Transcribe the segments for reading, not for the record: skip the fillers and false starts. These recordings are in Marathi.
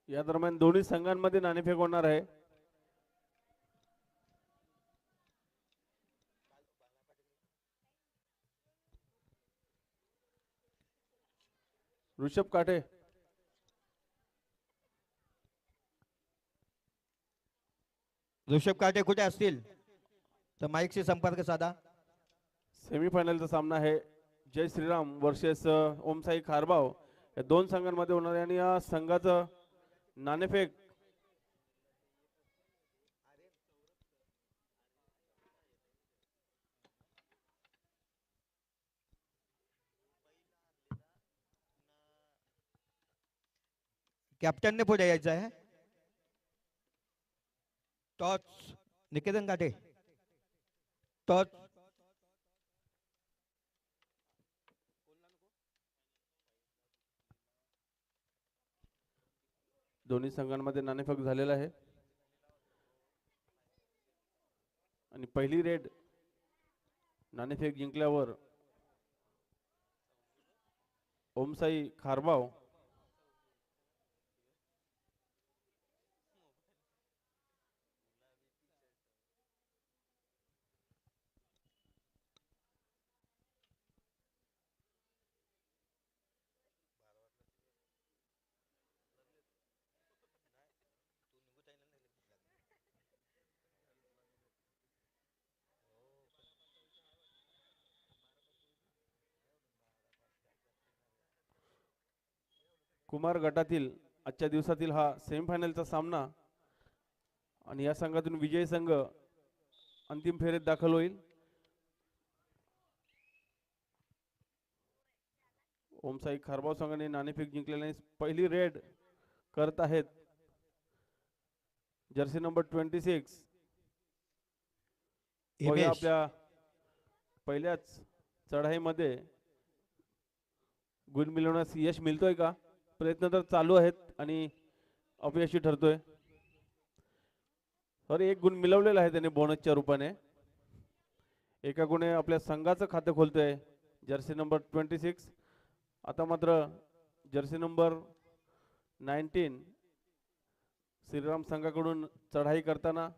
या दरम्यान दोन्ही संघांमध्ये नाणेफेक होणार आहे. ऋषभ काठे ऋषभ काटे कुठे असतील तर माईकशी संपर्क साधा. सेमीफायनलचा सामना आहे जय श्रीराम वर्सेस ओमसाई खारबाव या दोन संघांमध्ये होणार आहे आणि या संघाचं नाणेफेक कॅप्टनने पुढे यायचं आहे. टॉच निकेतन काटे. टॉच दोन्ही संघांमध्ये नाणेफेक झालेला आहे आणि पहिली रेड नाणेफेक जिंकल्यावर ओमसाई खारबाव कुमार गटातील आजच्या दिवसातील हा सेमीफायनलचा सामना आणि या संघातून विजयी संघ अंतिम फेरीत दाखल होईल. ओमसाई खारबाव संघाने नाणेफेक जिंकलेली पहिली रेड करत आहेत जर्सी नंबर 26. आपल्या पहिल्याच चढाईमध्ये गुण मिळवण्यास यश मिळतोय का? प्रयत्न तर चालू आहेत आणि अपयशी ठरतोय. तर एक गुण मिळवलेला आहे त्याने बोनसच्या रूपाने. एका गुणे आपल्या संघाचं खातं खोलतोय जर्सी नंबर 26. आता मात्र जर्सी नंबर 19 श्रीराम संघाकडून चढाई करताना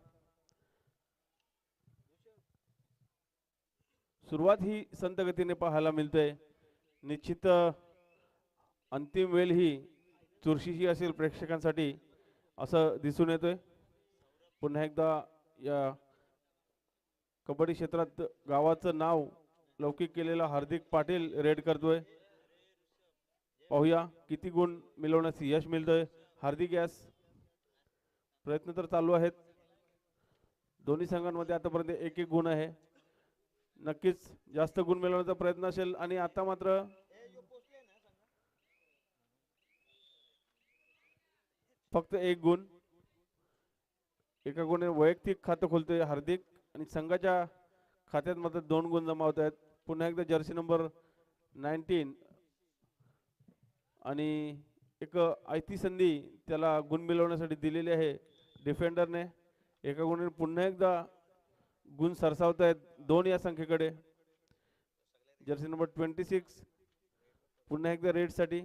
सुरुवात ही संत गतीने पाहायला मिळते. निश्चित अंतिम वेळ ही चुरशीची असेल प्रेक्षकांसाठी असं दिसून येतोय. पुन्हा एकदा या कबड्डी क्षेत्रात गावाचं नाव लौकिक केलेला हार्दिक पाटील रेड करतोय. पाहूया किती गुण मिळवण्यास यश मिळतंय. हार्दिक यास प्रयत्न तर चालू आहेत. दोन्ही संघांमध्ये आतापर्यंत एक एक गुण आहे. नक्कीच जास्त गुण मिळवण्याचा प्रयत्न असेल आणि आता मात्र फक्त एक गुण. एका गुणे वैयक्तिक खातं खोलतोय हार्दिक आणि संघाच्या खात्यात मात्र 2 गुण जमा होत आहेत. पुन्हा एकदा जर्सी नंबर 19 आणि एक आयती संधी त्याला गुण मिळवण्यासाठी दिलेली आहे डिफेंडरने. एका गुणाने पुन्हा एकदा गुण सरसावत आहेत 2 या संख्येकडे. जर्सी नंबर 26 पुन्हा एकदा रेड साठी.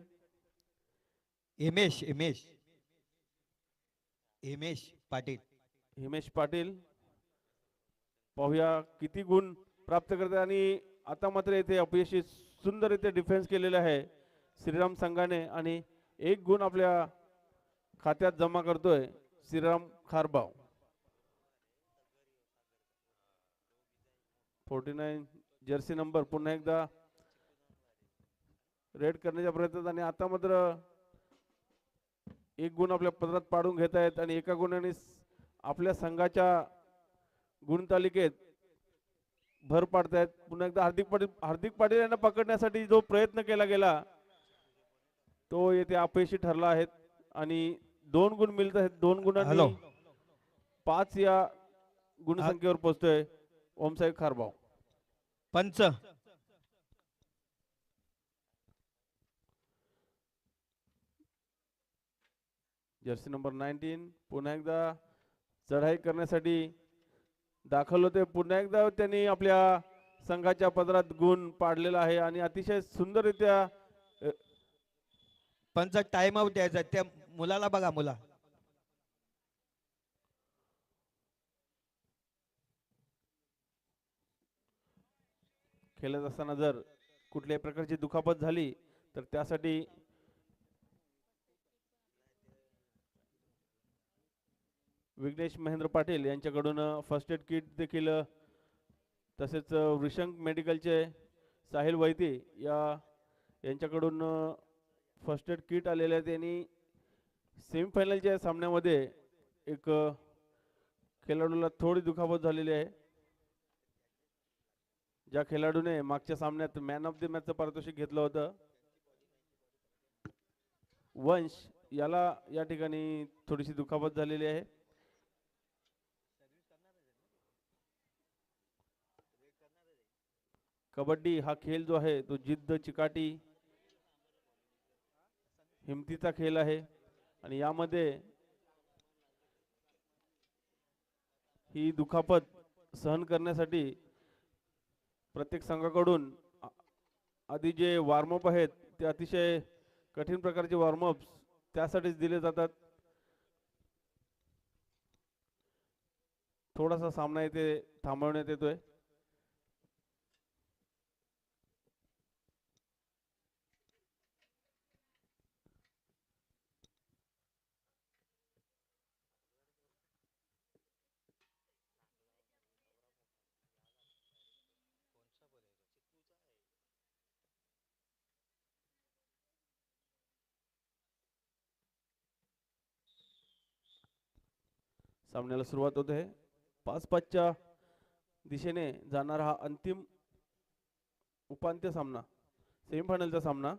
हिमेश पाटील. हिमेश पाटील पाहूया किती गुण प्राप्त करते आणि आता मात्र येथे अपयशी सुंदररित्या डिफेन्स केलेला आहे श्रीराम संघाने आणि एक गुण आपल्या खात्यात जमा करतोय श्रीराम खारबाव. 49 जर्सी नंबर पुन्हा एकदा रेड करण्याच्या प्रयत्नात आणि आता मात्र एक गुण आपल्या पदरात पाडून घेत आहेत आणि एका गुणाने आपल्या संघाच्या गुणतालिकेत भर पाडतायत. पुन्हा एकदा हार्दिक पाटील यांना पकडण्यासाठी जो प्रयत्न केला गेला तो येथे अपयशी ठरला आहे आणि 2 गुण मिळत आहेत. 2 गुणांनी 5 या गुणसंख्येवर पोहोचतोय ओमसाई खारबाव. पंच जर्सी नंबर 19 पुन्हा एकदा चढाई करण्यासाठी दाखल होते. पुन्हा एकदा त्यांनी आपल्या संघाच्या पदरात गुण पाडलेला आहे आणि अतिशय सुंदररित्या पंच टाइम आउट द्यायचा. त्या मुलाला बघा मुला. खेळत असताना जर कुठल्याही प्रकारची दुखापत झाली तर त्यासाठी विघ्नेश महेंद्र पाटील यांच्याकडून फर्स्ट एड किट देखील तसेच वृषंग मेडिकलचे साहिल वैती यांच्याकडून फर्स्ट एड किट आलेले आहे. त्यांनी सेमीफायनलच्या सामन्यामध्ये एक खेळाडूला थोडी दुखापत झालेली आहे. ज्या खेळाडूने मागच्या सामन्यात मॅन ऑफ द मॅचचं पारितोषिक घेतलं होतं वंश याला या ठिकाणी थोडीशी दुखापत झालेली आहे. कबड्डी हा खेळ जो आहे तो जिद्द चिकाटी हिमतीचा खेळ आहे आणि यामध्ये ही दुखापत सहन करण्यासाठी प्रत्येक संघाकडून आधी जे वॉर्मअप आहेत ते अतिशय कठीण प्रकारचे वॉर्मअप्स त्यासाठीच दिले जातात. थोडासा सामना इथे थांबवण्यात येतोय. सामन्याला सुरुवात होते. 5-5च्या दिशेने जाणारा हा अंतिम उपांत्य सामना सेमीफायनलचा सामना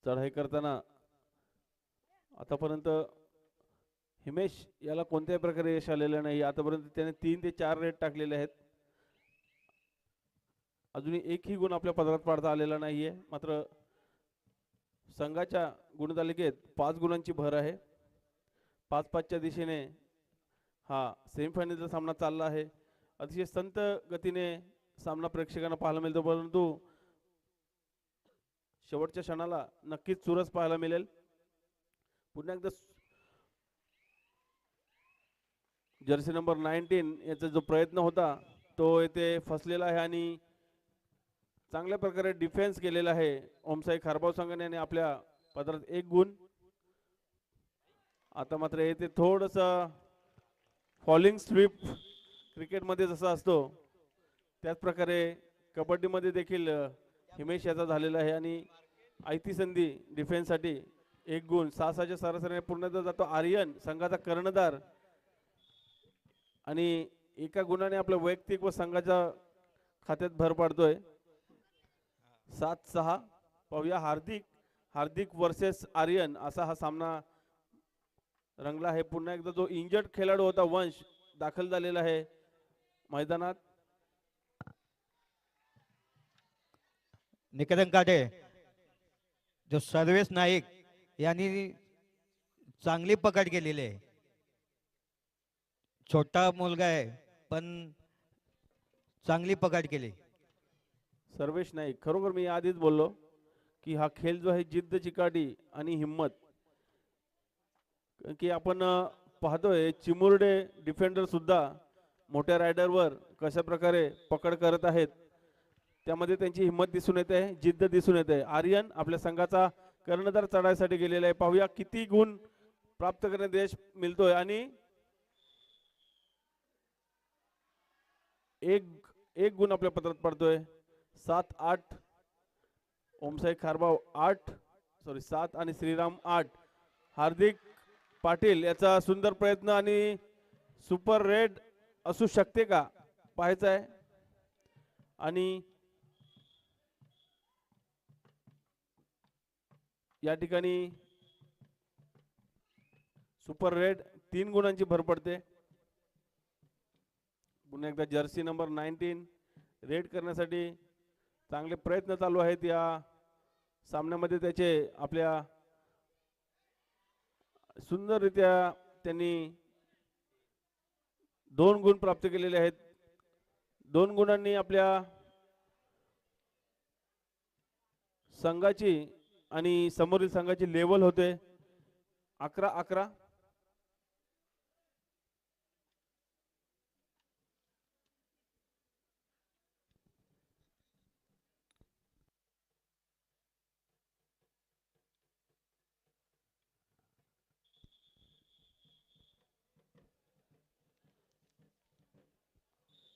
चढाई करताना आतापर्यंत हिमेश याला कोणत्याही प्रकारे यश आलेलं नाही. आतापर्यंत त्याने 3 ते 4 रेड टाकलेले आहेत. अजूनही एकही गुण आपल्या पदरात पाडता आलेला नाहीये. मात्र संघाच्या गुणतालिकेत 5 गुणांची भर आहे. 5-5च्या दिशेने हा सेमीफायनलचा सामना चालला आहे. अतिशय संत गतीने सामना प्रेक्षकांना पाहायला मिळतो परंतु शेवटच्या क्षणाला नक्कीच चुरस पाहायला मिळेल. पुन्हा एकदा जर्सी नंबर 19 याचा जो प्रयत्न होता तो येथे फसलेला आहे आणि चांगल्या प्रकारे डिफेन्स केलेला आहे ओमसाई खारबाव संघाने आणि आपल्या पदरात 1 गुण. आता मात्र येथे थोडस फॉलिंग स्वीप क्रिकेटमध्ये जसा असतो त्याच प्रकारे कबड्डीमध्ये देखील हिमेश याचा झालेला आहे आणि आयती संधी डिफेन्ससाठी 1 गुण. 6-6च्या सरासरीने पूर्ण जातो आर्यन संघाचा कर्णधार आणि एका गुणाने आपल्या वैयक्तिक व संघाच्या खात्यात भर पाडतोय. 7-6 पाहूया. हार्दिक वर्सेस आर्यन असा हा सामना रंगला आहे. पुन्हा एकदा जो इंजर्ड खेळाडू होता वंश दाखल झालेला आहे मैदानात. निकेतन काटे जो सर्वेश नाईक यांनी चांगली पकड केलेली आहे. छोटा मुलगा आहे पण चांगली पकड केली. सर्वेश नाईक खरोखर मी आधीच बोललो की हा खेळ जो आहे जिद्द चिकाटी आणि हिम्मत की आपण पाहतोय चिमुरडे डिफेंडर सुद्धा मोठ्या रायडरवर कशा प्रकारे पकड करत आहेत. त्यामध्ये त्यांची हिम्मत दिसून येते जिद्द दिसून येते. आर्यन आपल्या संघाचा कर्णधार चढायसाठी गेलेला आहे. पाहूया किती गुण प्राप्त करण्यात यश मिळतोय आणि एक गुण आपल्या पत्रात पडतोय. 7-8 ओमसाई खारबाव 7 आणि श्रीराम 8. हार्दिक पाटील याचा सुंदर प्रयत्न आणि सुपर रेड असू शकते का पाहायचं आहे. आणि या ठिकाणी सुपर रेड 3 गुणांची भर पडते. पुन्हा एकदा जर्सी नंबर 19 रेड करण्यासाठी चांगले प्रयत्न चालू आहेत. या सामन्यामध्ये त्याचे आपल्या सुंदररित्या त्यांनी 2 गुण प्राप्त केलेले आहेत. 2 गुणांनी आपल्या संघाची आणि समोरील संघाची लेवल होते 11-11.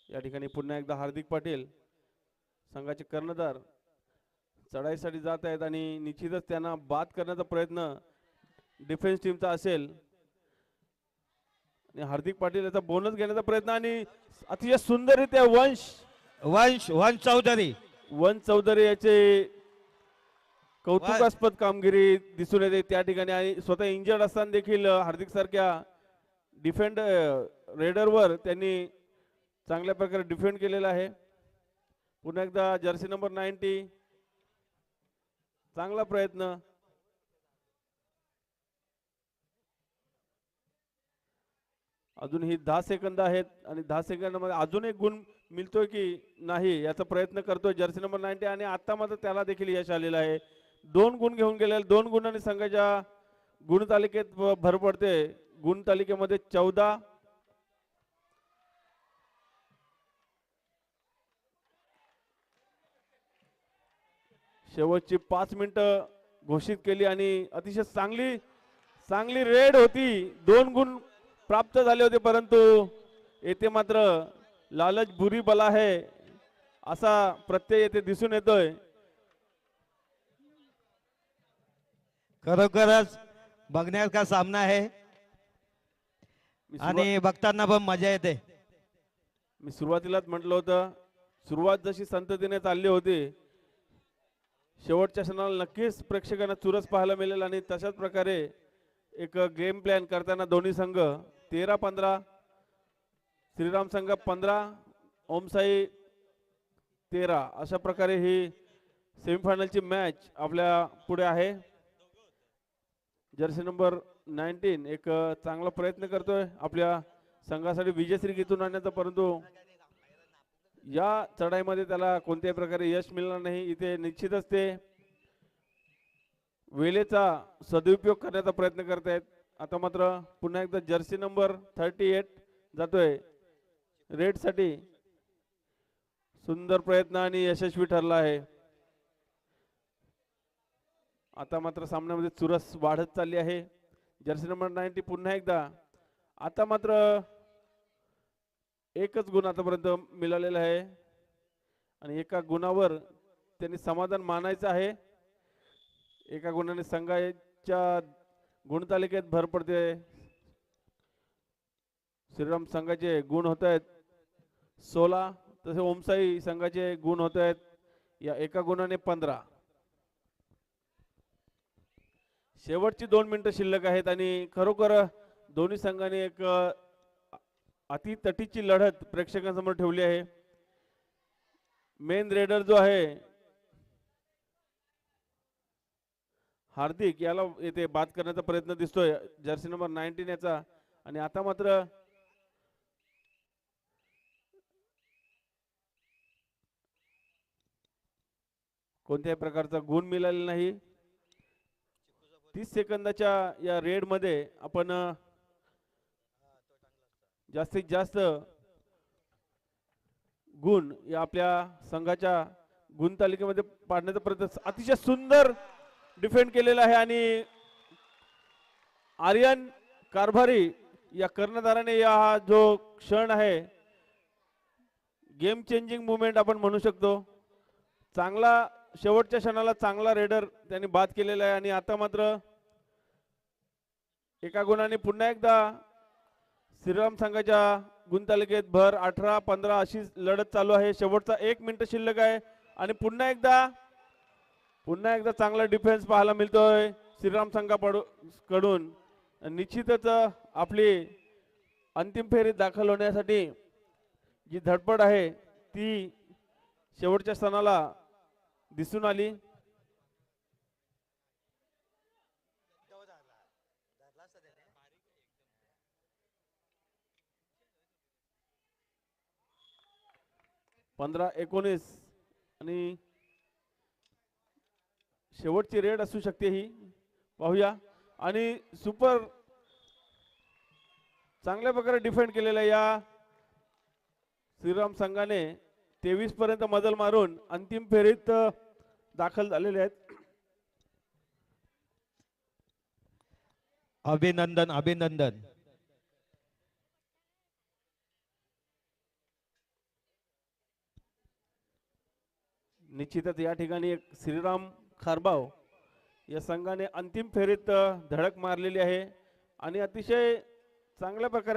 या ठिकाणी पुन्हा एकदा हार्दिक पाटील संघाचे कर्णधार चढाईसाठी जात आहेत आणि निश्चितच त्यांना बाद करण्याचा प्रयत्न डिफेन्स टीमचा असेल आणि हार्दिक पाटील याचा बोनस घेण्याचा प्रयत्न आणि अतिशय सुंदररित्या वंश चौधरी वन चौधरी याचे कौतुकास्पद कामगिरी दिसून येते त्या ठिकाणी आणि स्वतः इंजर्ड असताना देखील हार्दिक सारख्या डिफेंड रेडरवर त्यांनी चांगल्या प्रकारे डिफेंड केलेला आहे. पुन्हा एकदा जर्सी नंबर 90 चांगला प्रयत्न. अजूनही 10 सेकंद आहेत आणि 10 सेकंदामध्ये अजून एक गुण मिळतोय की नाही याचा प्रयत्न करतोय जर्सी नंबर 90 आणि आता मात्र त्याला देखील यश आलेलं आहे. 2 गुण घेऊन गेलेले 2 गुणांनी संघाच्या गुणतालिकेत भर पडते. गुणतालिकेमध्ये 14. शेवटची 5 मिनिटं घोषित केली आणि अतिशय चांगली रेड होती. 2 गुण प्राप्त झाले होते परंतु येथे मात्र लालच बुरी बला है असा प्रत्यय येथे दिसून येतोय. खरोखरच बघण्याचा सामना आहे आणि बघताना पण मजा येते. मी सुरुवातीलाच म्हटलं होतं सुरुवात जशी संततीने चालली होती शेवटच्या क्षणाला नक्कीच प्रेक्षकांना चुरस पाहायला मिळेल आणि तशाच प्रकारे एक गेम प्लॅन करताना दोन्ही संघ 13-15 श्रीराम संघ 15 ओमसाई 13 अशा प्रकारे ही सेमीफायनलची मॅच आपल्या पुढे आहे. जर्सी नंबर 19 एक चांगला प्रयत्न करतोय आपल्या संघासाठी विजयश्री गीतून आणण्याचा परंतु या चढाईमध्ये त्याला कोणत्याही प्रकारे यश मिळणार नाही. इथे निश्चितच ते वेळेचा सदुपयोग करण्याचा प्रयत्न करतायत. आता मात्र पुन्हा एकदा जर्सी नंबर 38 जातोय रेड साठी. सुंदर प्रयत्न आणि यशस्वी ठरला आहे. आता मात्र सामन्यामध्ये चुरस वाढत चालली आहे. जर्सी नंबर 90 पुन्हा एकदा. आता मात्र एकच गुण आतापर्यंत मिळालेला आहे आणि एका गुणावर त्यांनी समाधान मानायचं आहे. एका गुणाने संघाच्या गुणतालिकेत भर पडते. श्रीराम संघाचे गुण होत आहेत 16 तसे ओमसाई संघाचे गुण होत आहेत या एका गुणाने 15. शेवटची 2 मिनिटं शिल्लक आहेत आणि खरोखर दोन्ही संघाने एक अति तटीची लढत प्रेक्षकांसमोर ठेवली आहे. मेन रेडर जो आहे हार्दिक याला येथे बाद करण्याचा प्रयत्न दिसतोय जर्सी नंबर 19 याचा आणि आता मात्र कोणत्याही प्रकारचा गुण मिळालेला नाही. 30 सेकंदाच्या या रेड मध्ये आपण जास्तीत जास्त गुण या आपल्या संघाच्या गुणतालिकेमध्ये पाडण्याचा प्रयत्न. अतिशय सुंदर डिफेंड केलेला आहे आणि आर्यन कारभारी या कर्णधाराने या जो क्षण आहे गेम चेंजिंग मुवमेंट आपण म्हणू शकतो. चांगला शेवटच्या क्षणाला चांगला रेडर त्यांनी बाद केलेला आहे आणि आता मात्र एका गुणाने पुन्हा एकदा श्रीराम संघाच्या गुणतालिकेत भर. 18-15 अशी लढत चालू आहे. शेवटचा 1 मिनिट शिल्लक आहे आणि पुन्हा एकदा चांगला डिफेन्स पाहायला मिळतोय श्रीराम संघाकडून. निश्चितच आपली अंतिम फेरीत दाखल होण्यासाठी जी धडपड आहे ती शेवटच्या क्षणाला दिसून आली. पंधरा 19 आणि शेवटची रेड असू शकते ही, पाहूया. आणि सुपर चांगल्या प्रकारे डिफेंड केलेल्या या श्रीराम संघाने 23 पर्यंत मजल मारून अंतिम फेरीत दाखल झालेले आहेत. अभिनंदन अभिनंदन. निश्चितच या ठिकाणी एक श्रीराम खारबाव या संघाने अंतिम फेरीत धडक मारलेली आहे आणि अतिशय चांगल्या प्रकारे